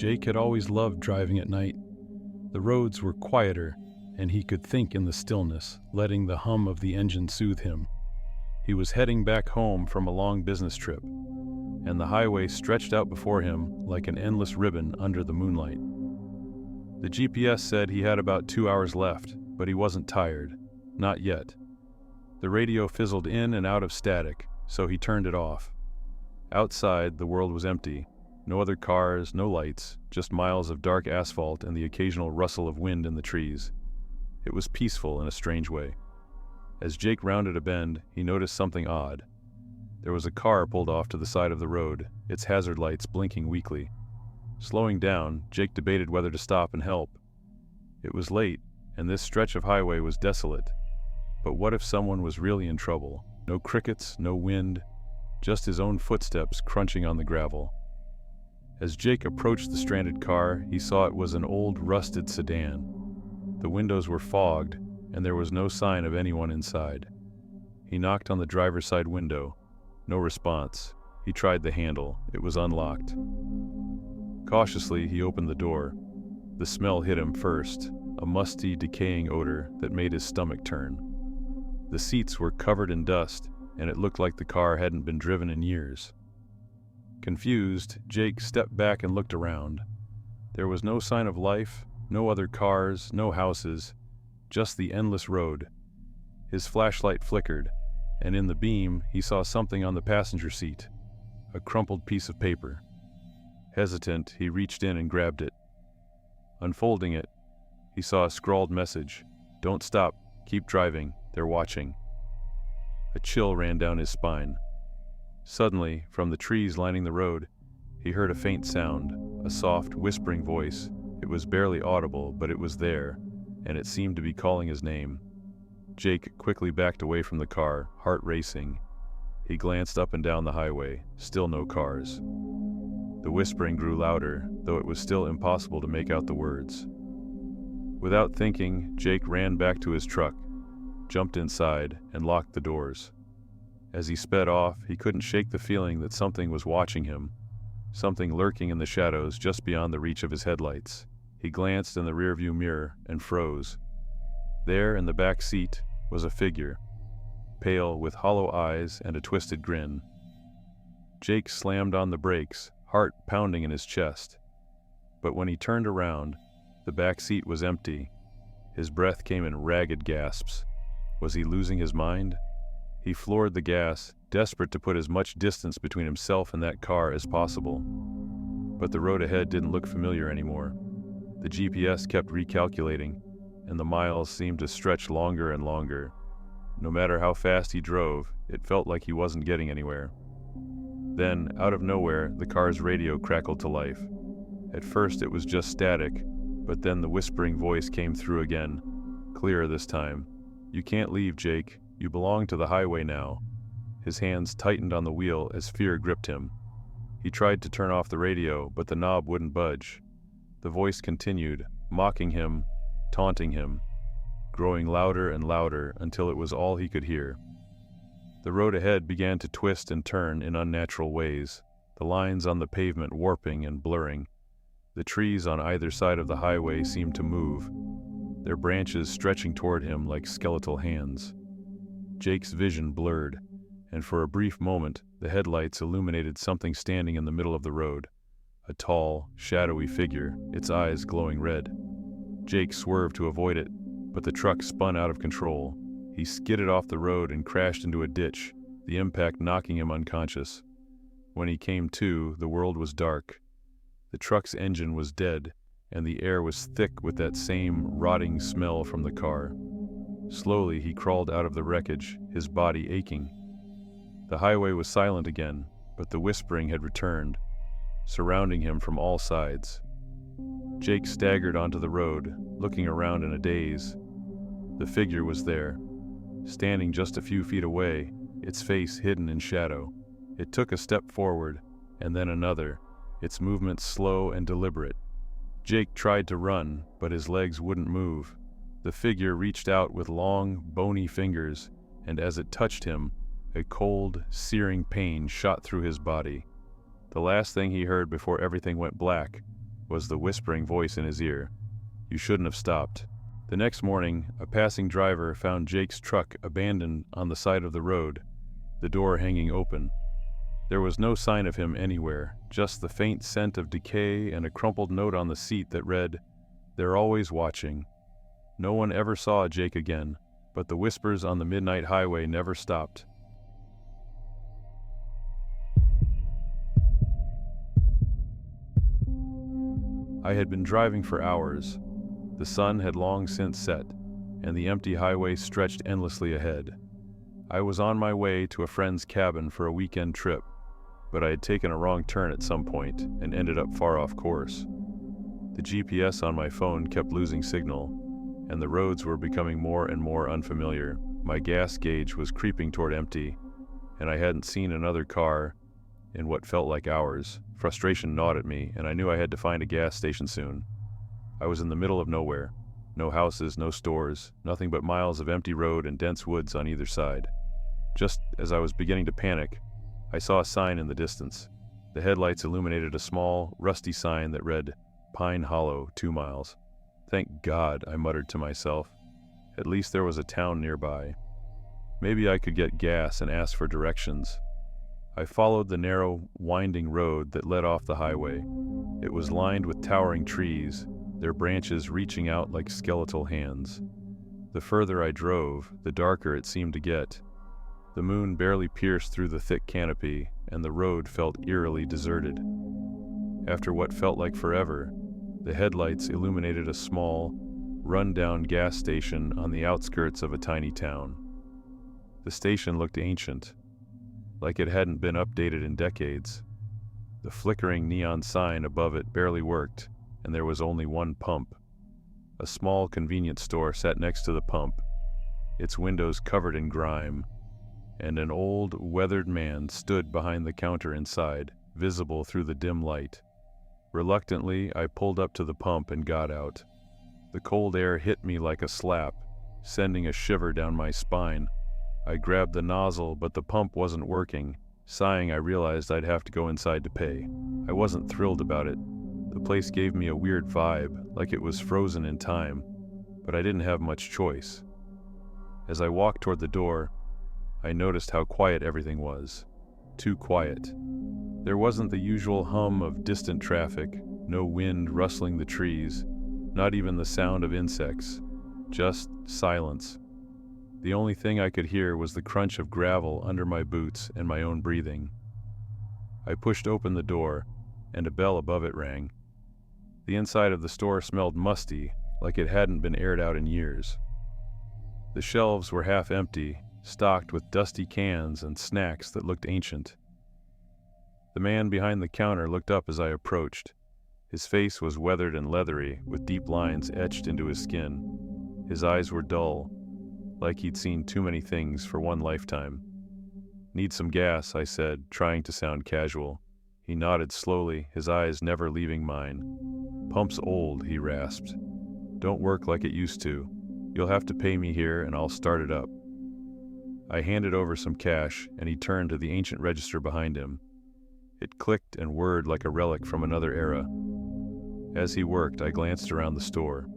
Jake had always loved driving at night. The roads were quieter, and he could think in the stillness, letting the hum of the engine soothe him. He was heading back home from a long business trip, and the highway stretched out before him like an endless ribbon under the moonlight. The GPS said he had about 2 hours left, but he wasn't tired. Not yet. The radio fizzled in and out of static, so he turned it off. Outside, the world was empty. No other cars, no lights, just miles of dark asphalt and the occasional rustle of wind in the trees. It was peaceful in a strange way. As Jake rounded a bend, he noticed something odd. There was a car pulled off to the side of the road, its hazard lights blinking weakly. Slowing down, Jake debated whether to stop and help. It was late, and this stretch of highway was desolate. But what if someone was really in trouble? No crickets, no wind, just his own footsteps crunching on the gravel. As Jake approached the stranded car, he saw it was an old, rusted sedan. The windows were fogged, and there was no sign of anyone inside. He knocked on the driver's side window. No response. He tried the handle. It was unlocked. Cautiously, he opened the door. The smell hit him first, a musty, decaying odor that made his stomach turn. The seats were covered in dust, and it looked like the car hadn't been driven in years. Confused, Jake stepped back and looked around. There was no sign of life, no other cars, no houses, just the endless road. His flashlight flickered, and in the beam, he saw something on the passenger seat, a crumpled piece of paper. Hesitant, he reached in and grabbed it. Unfolding it, he saw a scrawled message, "Don't stop, keep driving, they're watching." A chill ran down his spine. Suddenly, from the trees lining the road, he heard a faint sound, a soft, whispering voice. It was barely audible, but it was there, and it seemed to be calling his name. Jake quickly backed away from the car, heart racing. He glanced up and down the highway, still no cars. The whispering grew louder, though it was still impossible to make out the words. Without thinking, Jake ran back to his truck, jumped inside, and locked the doors. As he sped off, he couldn't shake the feeling that something was watching him, something lurking in the shadows just beyond the reach of his headlights. He glanced in the rearview mirror and froze. There, in the back seat, was a figure, pale with hollow eyes and a twisted grin. Jake slammed on the brakes, heart pounding in his chest. But when he turned around, the back seat was empty. His breath came in ragged gasps. Was he losing his mind? He floored the gas, desperate to put as much distance between himself and that car as possible. But the road ahead didn't look familiar anymore. The GPS kept recalculating, and the miles seemed to stretch longer and longer. No matter how fast he drove, it felt like he wasn't getting anywhere. Then, out of nowhere, the car's radio crackled to life. At first it was just static, but then the whispering voice came through again, clearer this time. "You can't leave, Jake. You belong to the highway now." His hands tightened on the wheel as fear gripped him. He tried to turn off the radio, but the knob wouldn't budge. The voice continued, mocking him, taunting him, growing louder and louder until it was all he could hear. The road ahead began to twist and turn in unnatural ways, the lines on the pavement warping and blurring. The trees on either side of the highway seemed to move, their branches stretching toward him like skeletal hands. Jake's vision blurred, and for a brief moment, the headlights illuminated something standing in the middle of the road. A tall, shadowy figure, its eyes glowing red. Jake swerved to avoid it, but the truck spun out of control. He skidded off the road and crashed into a ditch, the impact knocking him unconscious. When he came to, the world was dark. The truck's engine was dead, and the air was thick with that same rotting smell from the car. Slowly, he crawled out of the wreckage, his body aching. The highway was silent again, but the whispering had returned, surrounding him from all sides. Jake staggered onto the road, looking around in a daze. The figure was there, standing just a few feet away, its face hidden in shadow. It took a step forward, and then another, its movements slow and deliberate. Jake tried to run, but his legs wouldn't move. The figure reached out with long, bony fingers, and as it touched him, a cold, searing pain shot through his body. The last thing he heard before everything went black was the whispering voice in his ear. "You shouldn't have stopped." The next morning, a passing driver found Jake's truck abandoned on the side of the road, the door hanging open. There was no sign of him anywhere, just the faint scent of decay and a crumpled note on the seat that read, "They're always watching." No one ever saw Jake again, but the whispers on the midnight highway never stopped. I had been driving for hours. The sun had long since set, and the empty highway stretched endlessly ahead. I was on my way to a friend's cabin for a weekend trip, but I had taken a wrong turn at some point and ended up far off course. The GPS on my phone kept losing signal, and the roads were becoming more and more unfamiliar. My gas gauge was creeping toward empty, and I hadn't seen another car in what felt like hours. Frustration gnawed at me, and I knew I had to find a gas station soon. I was in the middle of nowhere. No houses, no stores, nothing but miles of empty road and dense woods on either side. Just as I was beginning to panic, I saw a sign in the distance. The headlights illuminated a small, rusty sign that read, "Pine Hollow, 2 miles. Thank God, I muttered to myself. At least there was a town nearby. Maybe I could get gas and ask for directions. I followed the narrow, winding road that led off the highway. It was lined with towering trees, their branches reaching out like skeletal hands. The further I drove, the darker it seemed to get. The moon barely pierced through the thick canopy, and the road felt eerily deserted. After what felt like forever, the headlights illuminated a small, run-down gas station on the outskirts of a tiny town. The station looked ancient, like it hadn't been updated in decades. The flickering neon sign above it barely worked, and there was only one pump. A small convenience store sat next to the pump, its windows covered in grime, and an old, weathered man stood behind the counter inside, visible through the dim light. Reluctantly, I pulled up to the pump and got out. The cold air hit me like a slap, sending a shiver down my spine. I grabbed the nozzle, but the pump wasn't working. Sighing, I realized I'd have to go inside to pay. I wasn't thrilled about it. The place gave me a weird vibe, like it was frozen in time, but I didn't have much choice. As I walked toward the door, I noticed how quiet everything was. Too quiet. There wasn't the usual hum of distant traffic, no wind rustling the trees, not even the sound of insects. Just silence. The only thing I could hear was the crunch of gravel under my boots and my own breathing. I pushed open the door, and a bell above it rang. The inside of the store smelled musty, like it hadn't been aired out in years. The shelves were half empty, stocked with dusty cans and snacks that looked ancient. The man behind the counter looked up as I approached. His face was weathered and leathery, with deep lines etched into his skin. His eyes were dull, like he'd seen too many things for one lifetime. "Need some gas," I said, trying to sound casual. He nodded slowly, his eyes never leaving mine. "Pump's old," he rasped. "Don't work like it used to. You'll have to pay me here and I'll start it up." I handed over some cash, and he turned to the ancient register behind him. It clicked and whirred like a relic from another era. As he worked, I glanced around the store,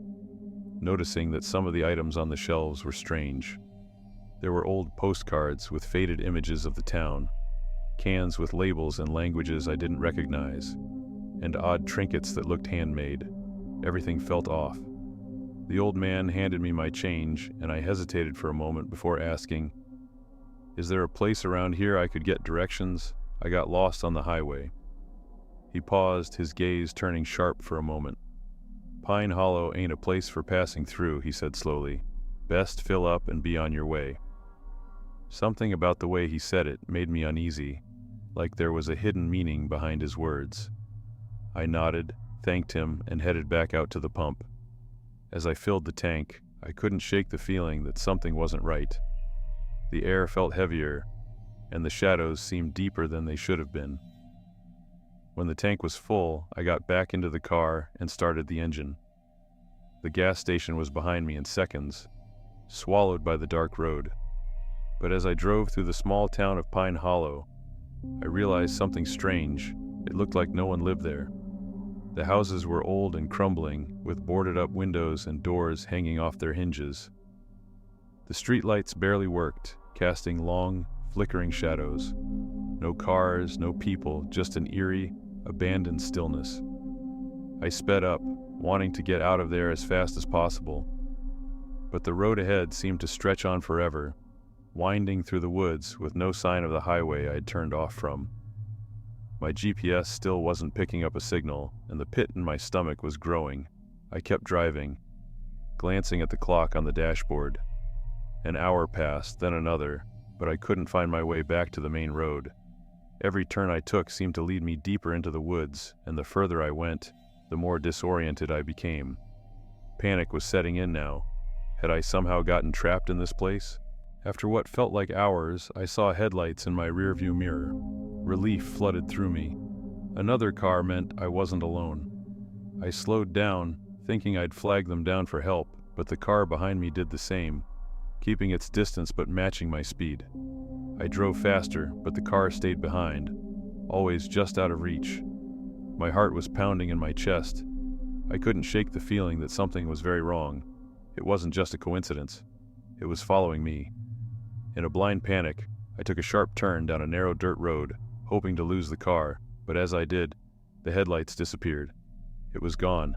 noticing that some of the items on the shelves were strange. There were old postcards with faded images of the town, cans with labels in languages I didn't recognize, and odd trinkets that looked handmade. Everything felt off. The old man handed me my change, and I hesitated for a moment before asking, "Is there a place around here I could get directions? I got lost on the highway." He paused, his gaze turning sharp for a moment. "Pine Hollow ain't a place for passing through," he said slowly. "Best fill up and be on your way." Something about the way he said it made me uneasy, like there was a hidden meaning behind his words. I nodded, thanked him, and headed back out to the pump. As I filled the tank, I couldn't shake the feeling that something wasn't right. The air felt heavier, and the shadows seemed deeper than they should have been. When the tank was full, I got back into the car and started the engine. The gas station was behind me in seconds, swallowed by the dark road. But as I drove through the small town of Pine Hollow, I realized something strange. It looked like no one lived there. The houses were old and crumbling, with boarded-up windows and doors hanging off their hinges. The streetlights barely worked, casting long, flickering shadows. No cars, no people, just an eerie, abandoned stillness. I sped up, wanting to get out of there as fast as possible. But the road ahead seemed to stretch on forever, winding through the woods with no sign of the highway I had turned off from. My GPS still wasn't picking up a signal, and the pit in my stomach was growing. I kept driving, glancing at the clock on the dashboard. An hour passed, then another, but I couldn't find my way back to the main road. Every turn I took seemed to lead me deeper into the woods, and the further I went, the more disoriented I became. Panic was setting in now. Had I somehow gotten trapped in this place? After what felt like hours, I saw headlights in my rearview mirror. Relief flooded through me. Another car meant I wasn't alone. I slowed down, thinking I'd flag them down for help, but the car behind me did the same, keeping its distance but matching my speed. I drove faster, but the car stayed behind, always just out of reach. My heart was pounding in my chest. I couldn't shake the feeling that something was very wrong. It wasn't just a coincidence. It was following me. In a blind panic, I took a sharp turn down a narrow dirt road, hoping to lose the car, but as I did, the headlights disappeared. It was gone,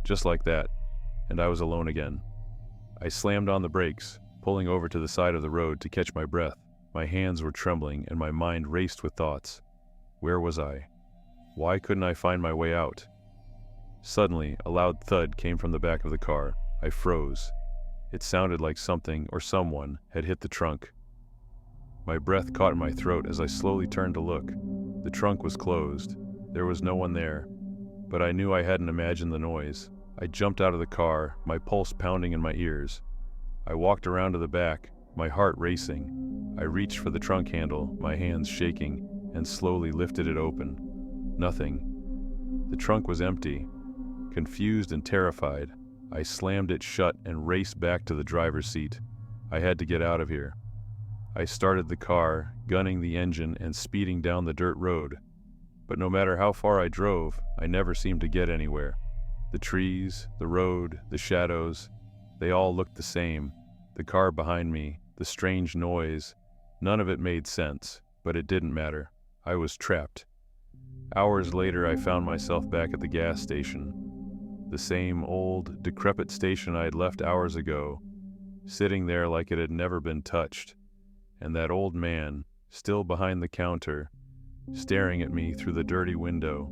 just like that, and I was alone again. I slammed on the brakes, pulling over to the side of the road to catch my breath. My hands were trembling and my mind raced with thoughts. Where was I? Why couldn't I find my way out? Suddenly, a loud thud came from the back of the car. I froze. It sounded like something or someone had hit the trunk. My breath caught in my throat as I slowly turned to look. The trunk was closed. There was no one there, but I knew I hadn't imagined the noise. I jumped out of the car, my pulse pounding in my ears. I walked around to the back, my heart racing. I reached for the trunk handle, my hands shaking, and slowly lifted it open. Nothing. The trunk was empty. Confused and terrified, I slammed it shut and raced back to the driver's seat. I had to get out of here. I started the car, gunning the engine and speeding down the dirt road. But no matter how far I drove, I never seemed to get anywhere. The trees, the road, the shadows, they all looked the same. The car behind me, the strange noise, none of it made sense, but it didn't matter. I was trapped. Hours later, I found myself back at the gas station. The same old, decrepit station I had left hours ago, sitting there like it had never been touched. And that old man, still behind the counter, staring at me through the dirty window.